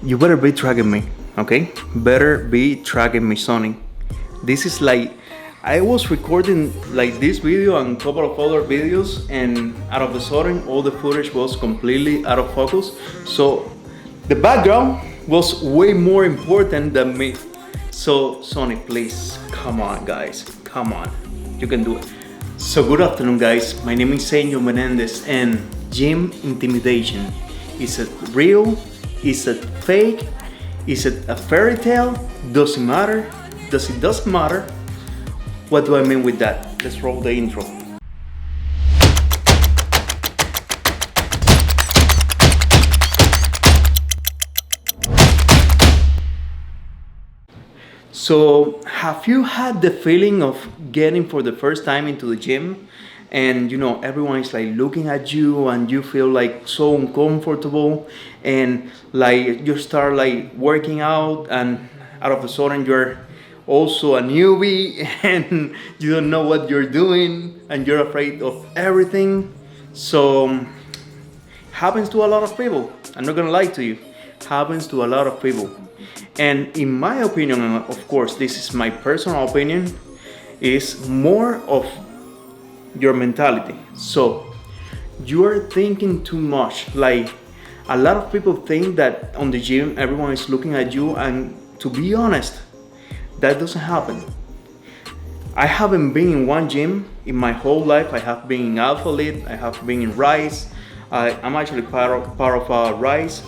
You better be tracking me, okay? Better be tracking me, Sonny. This is like, I was recording like this video and a couple of other videos, and out of the sudden, all the footage was completely out of focus. So the background was way more important than me. So Sonny, please, come on, guys, come on, you can do it. So good afternoon, guys. My name is Senor Menendez, and GYM Intimidation. Is it real? Is it fake? Is it a fairy tale? Does it matter? Doesn't matter? What do I mean with that? Let's roll the intro. So, have you had the feeling of getting for the first time into the gym, and you know everyone is like looking at you and you feel like so uncomfortable, and like you start like working out, and out of a sudden you're also a newbie and you don't know what you're doing and you're afraid of everything? So happens to a lot of people. I'm not gonna lie to you, happens to a lot of people. And in my opinion, and of course this is my personal opinion, is more of your mentality. So you're thinking too much. Like, a lot of people think that on the gym everyone is looking at you, and to be honest, that doesn't happen. I haven't been in one gym in my whole life. I have been in Alpha Elite, I have been in Rise. I'm actually part of Rise.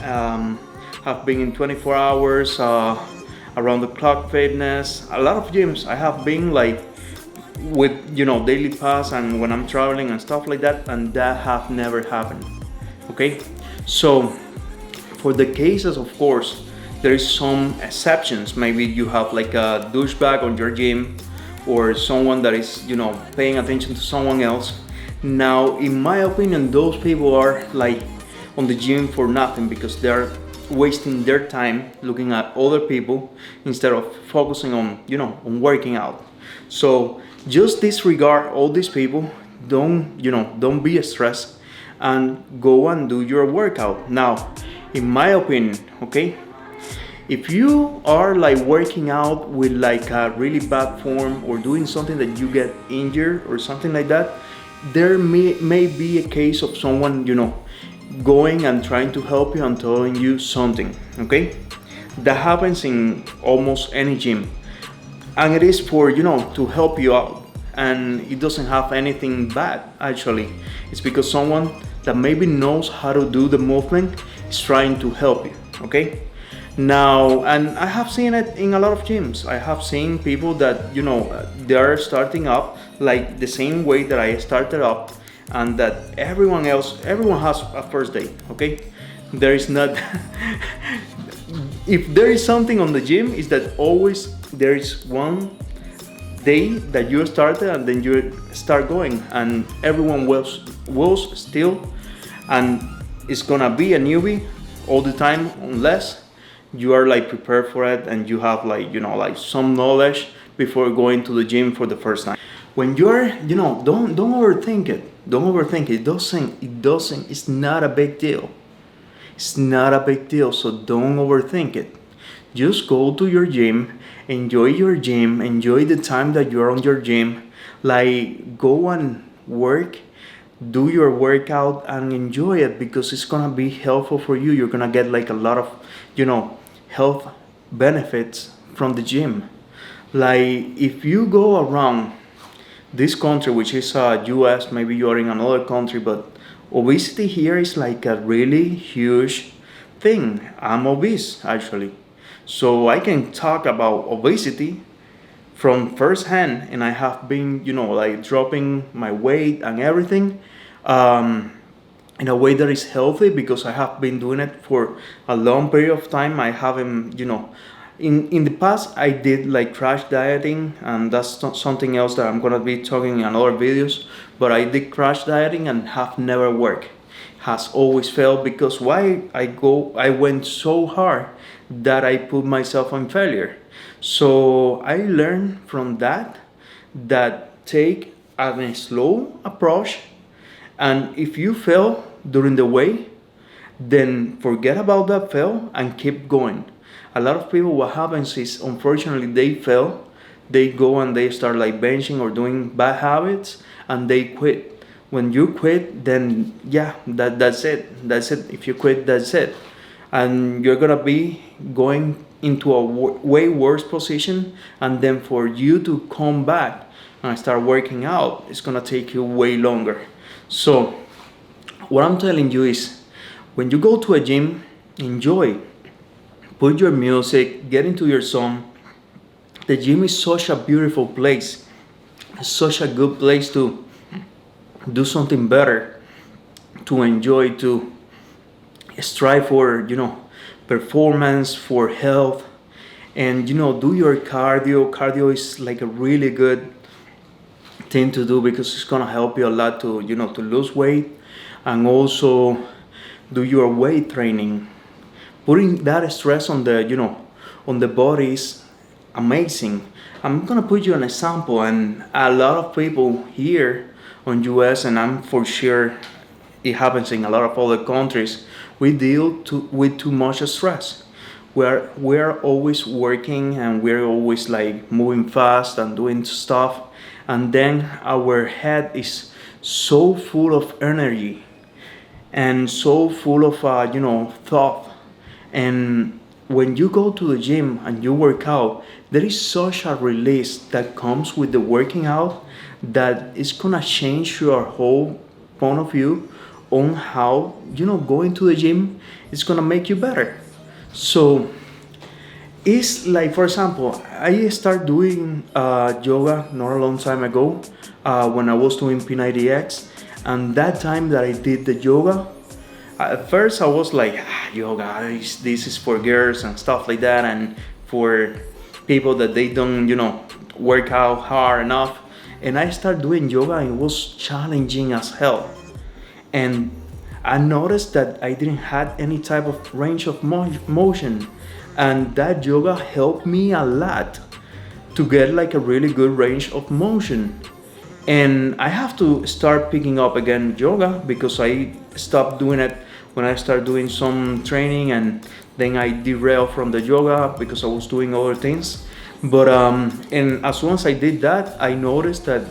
Have been in 24 hours, around the clock fitness. A lot of gyms I have been like with, you know, daily pass and when I'm traveling and stuff like that, and that have never happened. Okay, so for the cases, of course, there is some exceptions. Maybe you have like a douchebag on your gym, or someone that is, you know, paying attention to someone else. Now, in my opinion, those people are like on the gym for nothing, because they're wasting their time looking at other people instead of focusing on, you know, on working out. So just disregard all these people. Don't be stressed and go and do your workout. Now, in my opinion, okay, if you are like working out with like a really bad form, or doing something that you get injured or something like that, there may be a case of someone, you know, going and trying to help you and telling you something. Okay, that happens in almost any gym, and it is for, you know, to help you out, and it doesn't have anything bad. Actually, it's because someone that maybe knows how to do the movement is trying to help you. Okay, now, and I have seen it in a lot of gyms. I have seen people that, you know, they are starting up like the same way that I started up, and that everyone has a first day. Okay, there is not if there is something on the gym, is that always there is one day that you started and then you start going, and everyone was still, and it's gonna be a newbie all the time, unless you are like prepared for it and you have like, you know, like some knowledge before going to the gym for the first time. When you're, you know, don't overthink it. Don't overthink it. It's not a big deal. It's not a big deal. So don't overthink it. Just go to your gym, enjoy your gym, enjoy the time that you're on your gym. Like, go and work, do your workout and enjoy it, because it's gonna be helpful for you. You're gonna get like a lot of, you know, health benefits from the gym. Like, if you go around this country, which is US, maybe you're in another country, but obesity here is like a really huge thing. I'm obese, actually. So I can talk about obesity from first hand, and I have been, like dropping my weight and everything, um, in a way that is healthy because I have been doing it for a long period of time. I haven't, in the past I did like crash dieting, and that's not something else that I'm gonna be talking in other videos. But I did crash dieting and have never worked. Has always failed because why I went so hard that I put myself on failure. So I learned from that take a slow approach, and if you fail during the way, then forget about that fail and keep going. A lot of people, what happens is, unfortunately, they fail, they go and they start like benching or doing bad habits, and they quit. When you quit, then yeah, that's it. That's it. If you quit, that's it, and you're gonna be going into a way worse position. And then for you to come back and start working out, it's gonna take you way longer. So what I'm telling you is, when you go to a gym, enjoy. Put your music, get into your zone. The gym is such a beautiful place, such a good place to do something better, to enjoy, to strive for, performance, for health, and do your cardio. Cardio is like a really good thing to do because it's gonna help you a lot to to lose weight, and also do your weight training. Putting that stress on the on the body is amazing. I'm gonna put you an example, and a lot of people here on US, and I'm for sure it happens in a lot of other countries, we deal with too much stress. We're always working, and we're always like moving fast and doing stuff, and then our head is so full of energy and so full of thought. And when you go to the gym and you work out, there is such a release that comes with the working out that is gonna change your whole point of view on how going to the gym is gonna make you better. So it's like, for example, I started doing yoga not a long time ago, when I was doing P90X, and that time that I did the yoga, at first I was like, yoga, this is for girls and stuff like that, and for people that they don't, work out hard enough. And I started doing yoga, and it was challenging as hell. And I noticed that I didn't have any type of range of motion, and that yoga helped me a lot to get like a really good range of motion. And I have to start picking up again yoga because I stopped doing it when I started doing some training, and then I derailed from the yoga because I was doing other things. But and as soon as I did that, I noticed that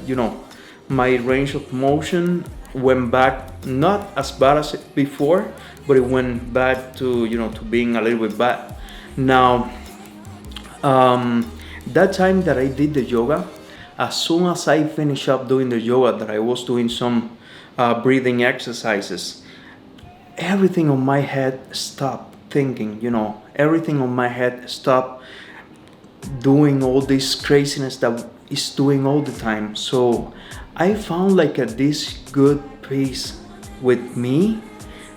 my range of motion went back, not as bad as before, but it went back to to being a little bit bad. Now, that time that I did the yoga, as soon as I finished up doing the yoga, that I was doing some breathing exercises, everything on my head stopped thinking. Everything on my head stopped doing all this craziness that is doing all the time. So I found like this good peace with me,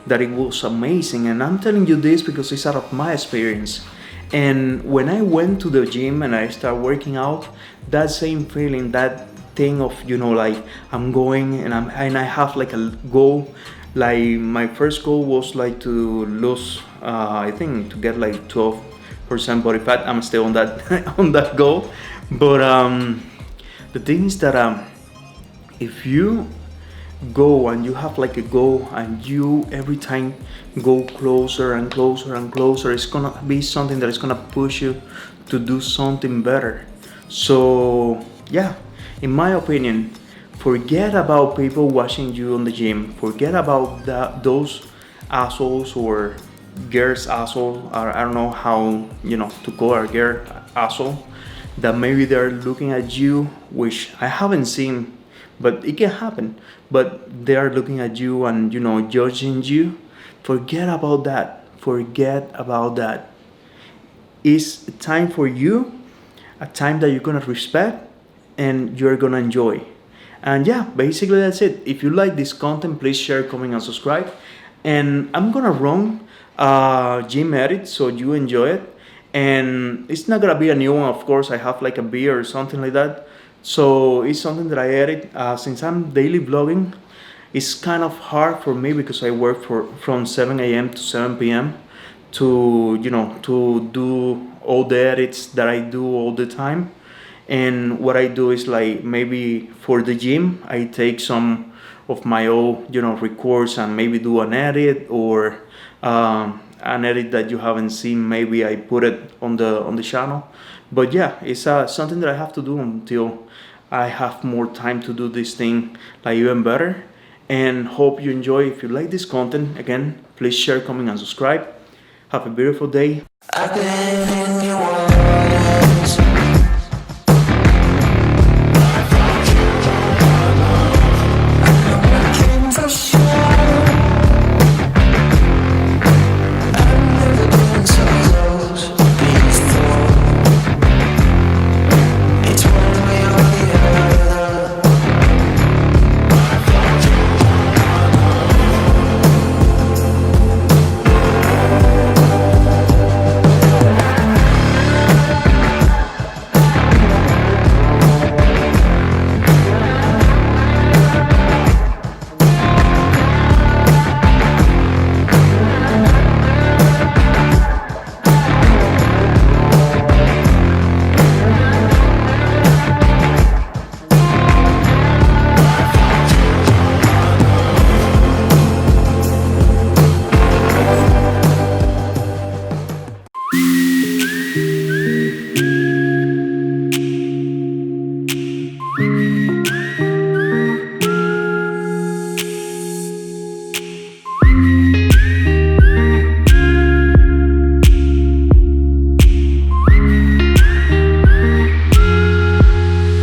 that it was amazing. And I'm telling you this because it's out of my experience. And when I went to the gym and I started working out, that same feeling, that thing of like I'm going, and I have like a goal. Like my first goal was like to lose, I think to get like 12% body fat. I'm still on that on that goal. But the thing is that if you go and you have like a goal, and you every time go closer and closer and closer, it's gonna be something that is gonna push you to do something better. So yeah, in my opinion, forget about people watching you on the gym. Forget about those assholes or girls asshole. I don't know how to call a girl asshole, that maybe they're looking at you, which I haven't seen, but it can happen. But they are looking at you and judging you. Forget about that. Forget about that. is a time for you, a time that you're gonna respect and you're gonna enjoy. And yeah, basically that's it. If you like this content, please share, comment, and subscribe. And I'm gonna run gym edit so you enjoy it. And it's not gonna be a new one, of course. I have like a beer or something like that. So it's something that I edit since I'm daily vlogging. It's kind of hard for me because I work from 7 a.m. to 7 p.m. to to do all the edits that I do all the time. And what I do is like maybe for the gym I take some of my own records and maybe do an edit or an edit that you haven't seen. Maybe I put it on the channel. But yeah, it's something that I have to do until I have more time to do this thing like even better. And hope you enjoy. If you like this content, again, please share, comment, and subscribe. Have a beautiful day. I've been in your words.